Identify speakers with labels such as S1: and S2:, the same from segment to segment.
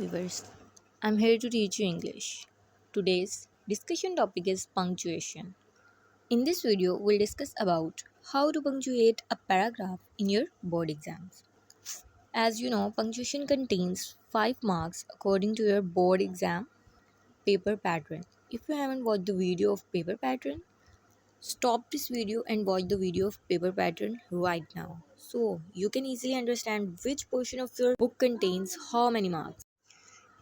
S1: viewers, I'm here to teach you English. Today's discussion topic is punctuation. In this video, we'll discuss about how to punctuate a paragraph in your board exams. As you know, punctuation contains 5 marks according to your board exam paper pattern. If you haven't watched the video of paper pattern, stop this video and watch the video of paper pattern right now. So you can easily understand which portion of your book contains how many marks.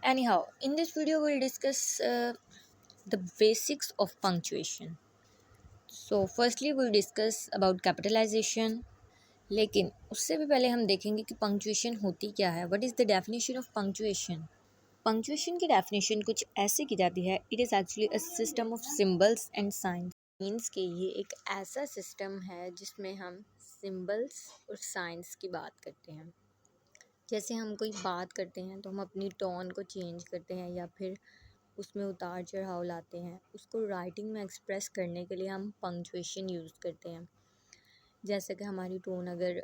S1: Anyhow, in this video, we'll discuss the basics of punctuation. So, firstly, we'll discuss about capitalization. लेकिन उससे भी पहले हम देखेंगे कि punctuation होती क्या है. What is the definition of punctuation. Punctuation की डेफिनेशन कुछ ऐसे की जाती है. It is actually a system of symbols and science. Means कि ये एक ऐसा सिस्टम है जिसमें हम सिंबल्स और साइंस की बात करते हैं. जैसे हम कोई बात करते हैं तो हम अपनी टोन को चेंज करते हैं या फिर उसमें उतार चढ़ाव लाते हैं. उसको राइटिंग में एक्सप्रेस करने के लिए हम पंक्चुएशन यूज़ करते हैं. जैसे कि हमारी टोन अगर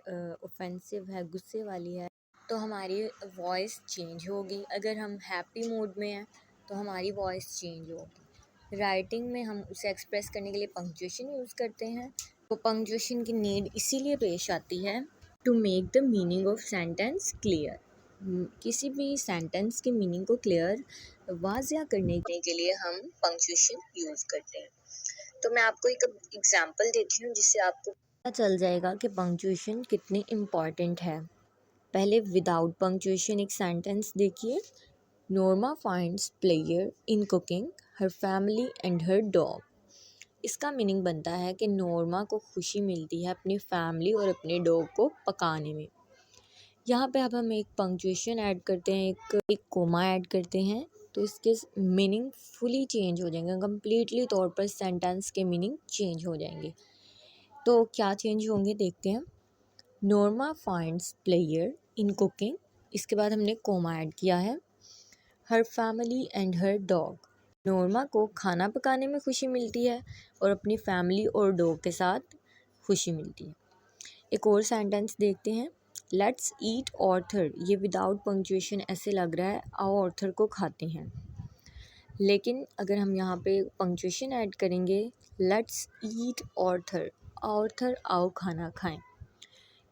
S1: ऑफेंसिव है, गुस्से वाली है, तो हमारी वॉइस चेंज होगी. अगर हम हैप्पी मूड में हैं तो हमारी वॉइस चेंज होगी. राइटिंग में हम उसे एक्सप्रेस करने के लिए पंक्चुएशन यूज़ करते हैं. तो पंक्चुएशन की नीड इसीलिए पेश आती है to make the meaning of sentence clear. किसी भी सेंटेंस के मीनिंग को क्लियर वाज़िया करने के लिए हम पंक्चुएशन यूज़ करते हैं. तो मैं आपको एक एग्जांपल देती हूँ जिससे आपको पता चल जाएगा कि पंक्चुएशन कितनी इम्पॉर्टेंट है. पहले विदाउट पंक्चुएशन एक सेंटेंस देखिए. Norma finds player in cooking her family and her dog. इसका मीनिंग बनता है कि नोरमा को खुशी मिलती है अपनी फैमिली और अपने डॉग को पकाने में. यहाँ पे अब हम एक पंक्चुएशन ऐड करते हैं, एक कोमा ऐड करते हैं, तो इसके मीनिंग फुली चेंज हो जाएंगे. कम्प्लीटली तौर पर सेंटेंस के मीनिंग चेंज हो जाएंगे. तो क्या चेंज होंगे देखते हैं. नोरमा फाइंड्स प्लेयर इन कुकिंग, इसके बाद हमने कोमा ऐड किया है. हर फैमिली एंड हर डॉग. नोरमा को खाना पकाने में खुशी मिलती है और अपनी फैमिली और डॉग के साथ खुशी मिलती है. एक और सेंटेंस देखते हैं. Let's eat Arthur. ये विदाउट पंक्चुएशन ऐसे लग रहा है आओ ऑर्थर को खाते हैं, लेकिन अगर हम यहाँ पे पंक्चुएशन ऐड करेंगे लेट्स ईट ऑर्थर, ऑर्थर आओ खाना खाएं,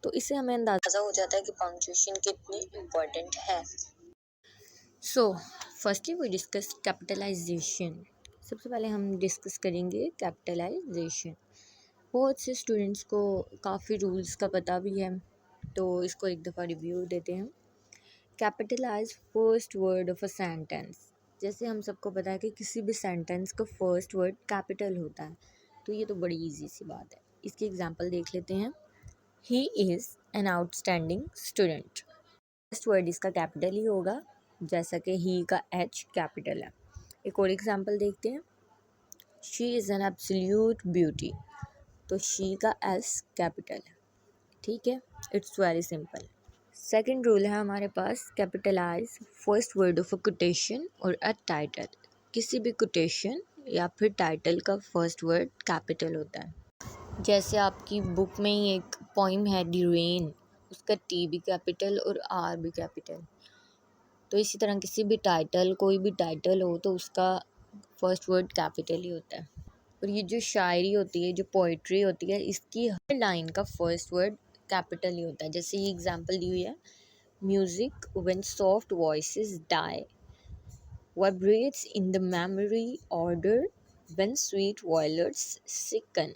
S1: तो इससे हमें अंदाज़ा हो जाता है कि पंक्चुएशन कितनी इम्पोर्टेंट है. So firstly we discuss capitalisation. सबसे पहले हम डिस्कस करेंगे कैपिटलाइजेशन. बहुत से स्टूडेंट्स को काफ़ी रूल्स का पता भी है, तो इसको एक दफ़ा रिव्यू देते हैं. Capitalise first word of a sentence. जैसे हम सबको पता है कि किसी भी सेंटेंस का फर्स्ट वर्ड कैपिटल होता है, तो ये तो बड़ी इजी सी बात है. इसकी एग्जांपल देख लेते हैं. He is an outstanding student. First word इसका कैपिटल ही होगा, जैसा कि ही का एच कैपिटल है. एक और एग्जांपल देखते हैं. She is an absolute beauty, तो शी का एस कैपिटल है. ठीक है, it's very simple. Second rule है हमारे पास, capitalize first word of a quotation और अ टाइटल. किसी भी कोटेशन या फिर टाइटल का फर्स्ट वर्ड कैपिटल होता है. जैसे आपकी बुक में ही एक पोइम है द रेन, उसका टी भी कैपिटल और आर भी कैपिटल. तो इसी तरह किसी भी टाइटल, कोई भी टाइटल हो तो उसका फर्स्ट वर्ड कैपिटल ही होता है. और ये जो शायरी होती है, जो पोइट्री होती है, इसकी हर लाइन का फर्स्ट वर्ड कैपिटल ही होता है. जैसे ये एग्जांपल दी हुई है. Music when soft voices die vibrates in the memory ऑर्डर when sweet violets sicken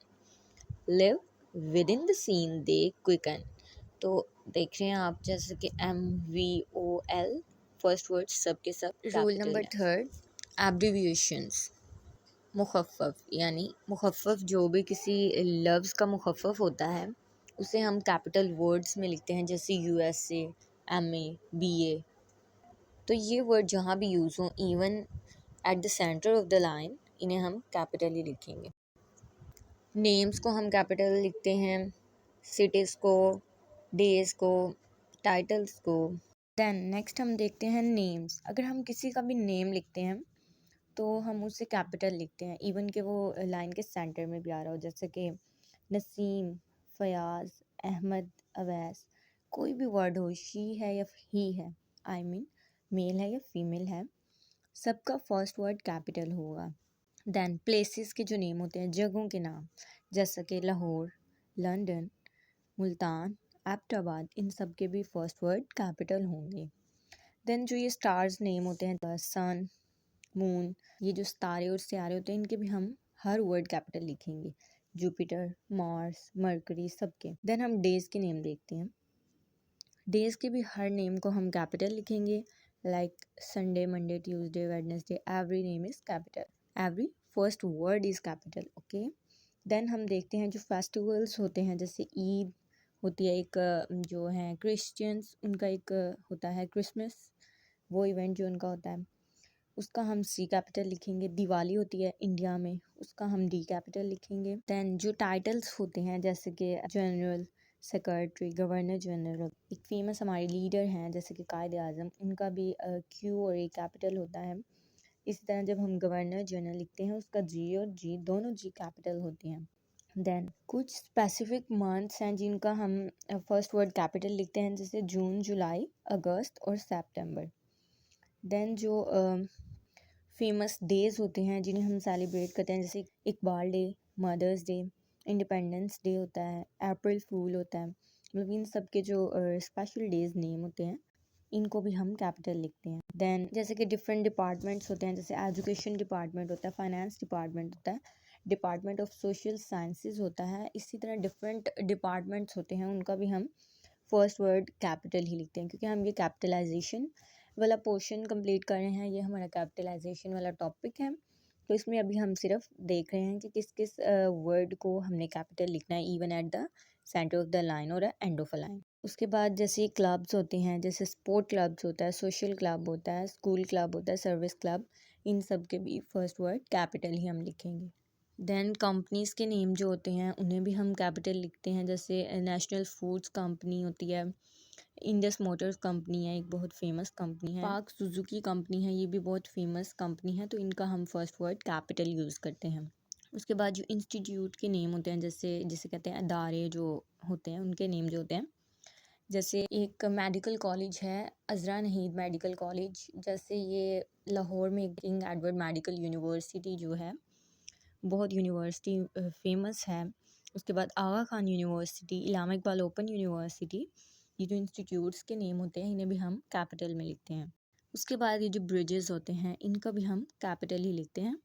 S1: live within the scene they quicken. तो देख रहे हैं आप जैसे कि MVOL फर्स्ट वर्ड सब के सब. Rule number third, abbreviations. मुखफ़्फ़फ़ यानी मुखफ़्फ़फ़ जो भी किसी लफ्ज़ का मुखफ़्फ़फ़ होता है उसे हम कैपिटल वर्ड्स में लिखते हैं. जैसे USA, MA, BA. तो ये वर्ड जहाँ भी यूज़ हों, even at the centre of the line, इन्हें हम कैपिटल ही लिखेंगे. नेम्स को हम कैपिटल लिखते हैं, सिटीज़ को, डेज़ को, टाइटल्स को. देन नेक्स्ट हम देखते हैं नेम्स. अगर हम किसी का भी नेम लिखते हैं तो हम उसे कैपिटल लिखते हैं, इवन कि वो लाइन के सेंटर में भी आ रहा हो. जैसे कि नसीम, फयाज़, अहमद, अवैस. कोई भी वर्ड हो, शी है या ही है, आई मीन मेल है या फीमेल है, सबका फर्स्ट वर्ड कैपिटल होगा। देन प्लेसेस के जो नेम होते हैं, जगहों के नाम, जैसा कि लाहौर, लंदन, मुल्तान, एबटाबाद, इन सब के भी फर्स्ट वर्ड कैपिटल होंगे। देन जो ये स्टार्स नेम होते हैं, सन, मून, ये जो सितारे और सियारे होते हैं, इनके भी हम हर वर्ड कैपिटल लिखेंगे, जुपिटर, मार्स, मरकरी, सबके। देन हम डेज के नेम देखते हैं। डेज के भी हर नेम को हम कैपिटल लिखेंगे, like Sunday, Monday, Tuesday, Wednesday, every name is capital, every first word is capital, okay. Then हम देखते हैं जो फेस्टिवल्स होते हैं, जैसे ईद होती है एक, जो है क्रिश्चियंस, उनका एक होता है क्रिसमस, वो इवेंट जो उनका होता है, उसका हम सी कैपिटल लिखेंगे। दिवाली होती है इंडिया में, उसका हम डी कैपिटल लिखेंगे। देन जो टाइटल्स होते हैं, जैसे कि जनरल, सेक्रेटरी, गवर्नर जनरल, एक फेमस हमारे लीडर हैं जैसे कि कायद आज़म, उनका भी क्यू और ए कैपिटल होता है। इसी तरह जब हम गवर्नर जनरल लिखते हैं, उसका जी और जी दोनों जी कैपिटल होते हैं। देन कुछ स्पेसिफिक मंथ्स हैं जिनका हम फर्स्ट वर्ड कैपिटल लिखते हैं, जैसे जून, जुलाई, अगस्त और सितंबर। देन जो फेमस डेज़ होते हैं जिन्हें हम सेलिब्रेट करते हैं, जैसे Iqbal day, mother's day, independence day होता है, अप्रैल फूल होता है, मतलब इन सब के जो स्पेशल डेज नेम होते हैं, इनको भी हम कैपिटल लिखते हैं। देन जैसे कि डिफरेंट डिपार्टमेंट्स होते हैं, जैसे एजुकेशन डिपार्टमेंट होता है, फाइनेंस डिपार्टमेंट होता है, डिपार्टमेंट ऑफ सोशल साइंसेज होता है, इसी तरह डिफरेंट डिपार्टमेंट्स होते हैं, उनका भी हम फर्स्ट वर्ड कैपिटल ही लिखते हैं, क्योंकि हम ये कैपिटलाइजेशन वाला पोर्शन कंप्लीट कर रहे हैं, ये हमारा कैपिटलाइजेशन वाला टॉपिक है। तो इसमें अभी हम सिर्फ देख रहे हैं कि किस किस वर्ड को हमने कैपिटल लिखना है, even at the centre of the line और एंड ऑफ अ लाइन। उसके बाद जैसे क्लब्स होते हैं, जैसे स्पोर्ट क्लब्स होता है, सोशल क्लब होता है, स्कूल क्लब होता है, सर्विस क्लब, इन सब के भी फर्स्ट वर्ड कैपिटल ही हम लिखेंगे। देन कंपनीज़ के नेम जो होते हैं उन्हें भी हम कैपिटल लिखते हैं, जैसे नेशनल फूड्स कंपनी होती है, इंडस मोटर्स कंपनी है, एक बहुत फेमस कंपनी है, पार्क सुजुकी कंपनी है, ये भी बहुत फेमस कंपनी है, तो इनका हम फर्स्ट वर्ड कैपिटल यूज़ करते हैं। उसके बाद जो इंस्टीट्यूट के नेम होते हैं, जैसे जिसे कहते हैं अदारे जो होते हैं, उनके नेम जो होते हैं, जैसे एक मेडिकल कॉलेज है, अज़रा नहीद मेडिकल कॉलेज, जैसे ये लाहौर में किंग एडवर्ड मेडिकल यूनिवर्सिटी जो है, बहुत यूनिवर्सिटी फेमस है। उसके बाद Aga Khan university, Allama Iqbal open university, ये जो इंस्टीट्यूट्स के नेम होते हैं इन्हें भी हम कैपिटल में लिखते हैं। उसके बाद ये जो ब्रिजेस होते हैं इनका भी हम कैपिटल ही लिखते हैं,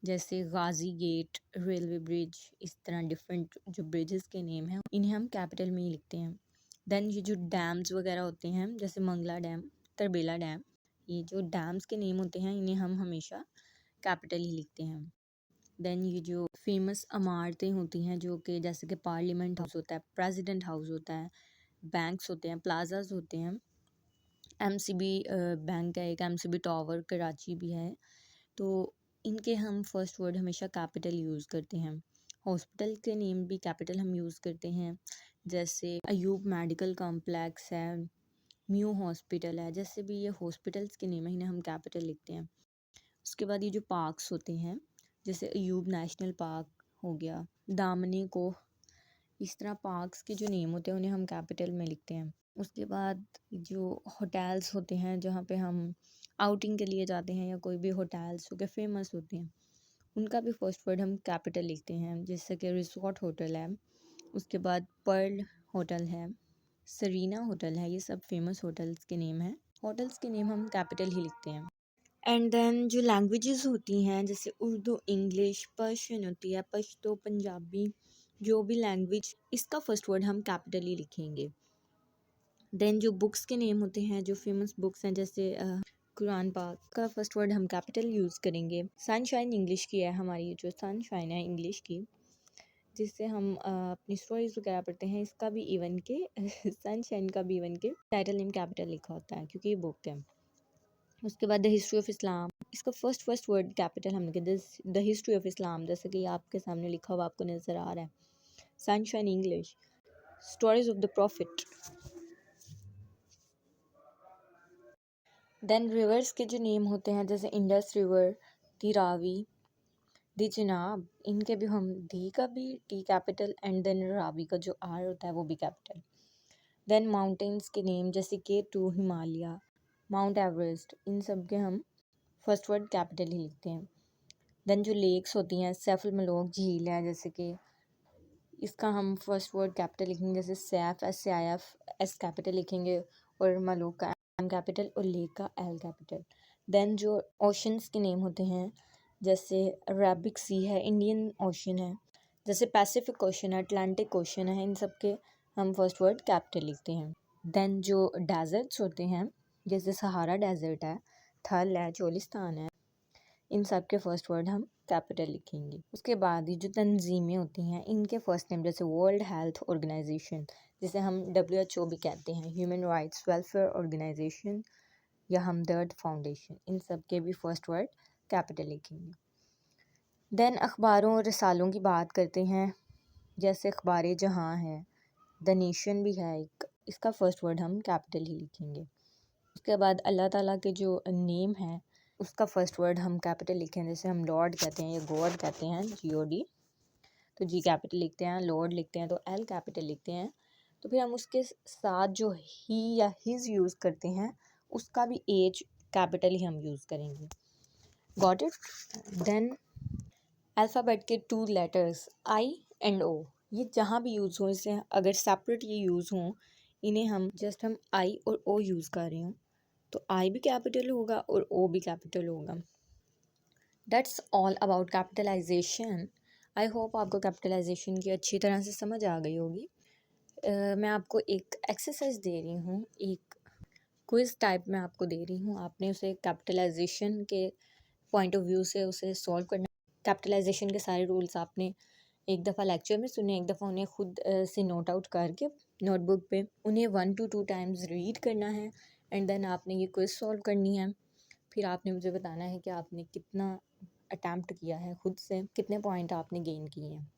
S1: जैसे गाजी गेट, रेलवे ब्रिज, इस तरह डिफरेंट जो ब्रिजेस के नेम हैं इन्हें हम कैपिटल में ही लिखते हैं। देन ये जो डैम्स वगैरह होते हैं, जैसे मंगला डैम, तरबेला डैम, ये जो डैम्स के नेम होते हैं इन्हें हम हमेशा कैपिटल ही लिखते हैं। देन ये जो फेमस इमारतें होती हैं, जो कि जैसे कि पार्लियामेंट हाउस होता है, प्रेसिडेंट हाउस होता है, बैंक्स होते हैं, प्लाजाज होते हैं, एमसीबी बैंक है एक, एमसीबी टावर कराची भी है, तो इनके हम फर्स्ट वर्ड हमेशा कैपिटल यूज़ करते हैं। हॉस्पिटल के नेम भी कैपिटल हम यूज़ करते हैं, जैसे अयूब मेडिकल कॉम्प्लेक्स है, म्यू हॉस्पिटल है, जैसे भी ये हॉस्पिटल्स के नेम है इन्हें हम कैपिटल लिखते हैं। उसके बाद ये जो पार्क्स होते हैं, जैसे अयूब नेशनल पार्क हो गया, दामनी को, इस तरह पार्क्स के जो नेम होते हैं उन्हें हम कैपिटल में लिखते हैं। उसके बाद जो होटल्स होते हैं जहाँ पे हम आउटिंग के लिए जाते हैं, या कोई भी होटल्स हो गए फेमस होते हैं, उनका भी फर्स्ट वर्ड हम कैपिटल लिखते हैं, जैसे कि रिसोर्ट होटल है, उसके बाद पर्ल होटल है, सरीना होटल है, ये सब फेमस होटल्स के नेम हैं। होटल्स के नेम हम कैपिटल ही लिखते हैं। एंड देन जो लैंग्वेजेस होती हैं, जैसे उर्दू, इंग्लिश, पर्शियन होती है, पश्तो, पंजाबी, जो भी लैंग्वेज, इसका फर्स्ट वर्ड हम कैपिटल ही लिखेंगे। देन जो बुक्स के नेम होते हैं, जो फेमस बुक्स हैं, जैसे कुरान पाक का फर्स्ट वर्ड हम कैपिटल यूज़ करेंगे। सनशाइन इंग्लिश की है हमारी, जो सनशाइन है इंग्लिश की, जिससे हम अपनी स्टोरीज वगैरह पढ़ते हैं, इसका भी इवन के सनशाइन का भी इवन के टाइटल नेम कैपिटल लिखा होता है क्योंकि ये बुक है। उसके बाद द हिस्ट्री ऑफ इस्लाम, इसका फर्स्ट वर्ड कैपिटल हम लिखे, द हिस्ट्री ऑफ इस्लाम, जैसे कि आपके सामने लिखा हुआ आपको नज़र आ रहा है। Sunshine English, stories of the prophet. Then rivers के जो नेम होते हैं, जैसे Indus river, the Ravi, the Chenab, इनके भी हम दी का भी T capital, and then Ravi का जो आर होता है वो भी कैपिटल। देन माउंटेन्स के नेम, जैसे K two Himalaya, mount Everest, इन सब के हम फर्स्ट वर्ड कैपिटल ही लिखते हैं। देन जो लेक्स होती हैं, सैफ मलोक झील है जैसे कि, इसका हम फर्स्ट वर्ड कैपिटल लिखेंगे, जैसे सैफ एस कैपिटल लिखेंगे और मलोक का एम कैपिटल और लेक का एल कैपिटल। देन जो ओशंस के नेम होते हैं, जैसे अरेबिक सी है, इंडियन ओशन है, जैसे पैसिफिक ओशन है, अटलांटिक ओशन है, इन सब के हम फर्स्ट वर्ड कैपिटल लिखते हैं। देन जो डेजर्ट्स होते हैं, जैसे सहारा डेजर्ट है, थल है, चोलिस्तान है, इन सब के फर्स्ट वर्ड हम कैपिटल लिखेंगे। उसके बाद ये जो तंजीमें होती हैं, इनके फर्स्ट नेम, जैसे वर्ल्ड हेल्थ ऑर्गेनाइजेशन, जिसे हम WHO भी कहते हैं, ह्यूमन राइट्स वेलफेयर ऑर्गेनाइजेशन या हमदर्द फाउंडेशन, इन सब के भी फर्स्ट वर्ड कैपिटल लिखेंगे। देन अखबारों और रसालों की बात करते हैं, जैसे अखबार जहां है, द नेशन भी है एक, इसका फर्स्ट वर्ड हम कैपिटल ही लिखेंगे। उसके बाद अल्लाह ताला के जो नेम है, उसका फर्स्ट वर्ड हम कैपिटल लिखें, जैसे हम लॉर्ड कहते हैं या गॉड कहते हैं, GOD, तो G कैपिटल लिखते हैं, लॉर्ड लिखते हैं तो L कैपिटल लिखते हैं। तो फिर हम उसके साथ जो ही या हिज यूज़ करते हैं, उसका भी H कैपिटल ही हम यूज़ करेंगे। Got it? देन अल्फ़ाबेट के 2 लेटर्स I एंड O, ये जहाँ भी यूज़ हो, इसे अगर सेपरेट ये यूज़ हों, इन्हें हम I और O यूज़ कर रहे हों तो I भी कैपिटल होगा और O भी कैपिटल होगा। That's all about capitalisation. I hope आपको कैपिटलाइजेशन की अच्छी तरह से समझ आ गई होगी। मैं आपको एक एक्सरसाइज दे रही हूँ, एक क्विज़ टाइप में आपको दे रही हूँ। आपने उसे कैपिटलाइजेशन के पॉइंट ऑफ व्यू से उसे सॉल्व करना। कैपिटलाइजेशन के सारे रूल्स आपने एक दफ़ा लेक्चर में सुने, एक दफ़ा उन्हें खुद से नोट आउट करके नोटबुक पे उन्हें 1 to 2 टाइम्स रीड करना है एंड देन आपने ये क्विज़ सॉल्व करनी है। फिर आपने मुझे बताना है कि आपने कितना अटैम्प्ट किया है, खुद से कितने पॉइंट आपने गेन किए हैं।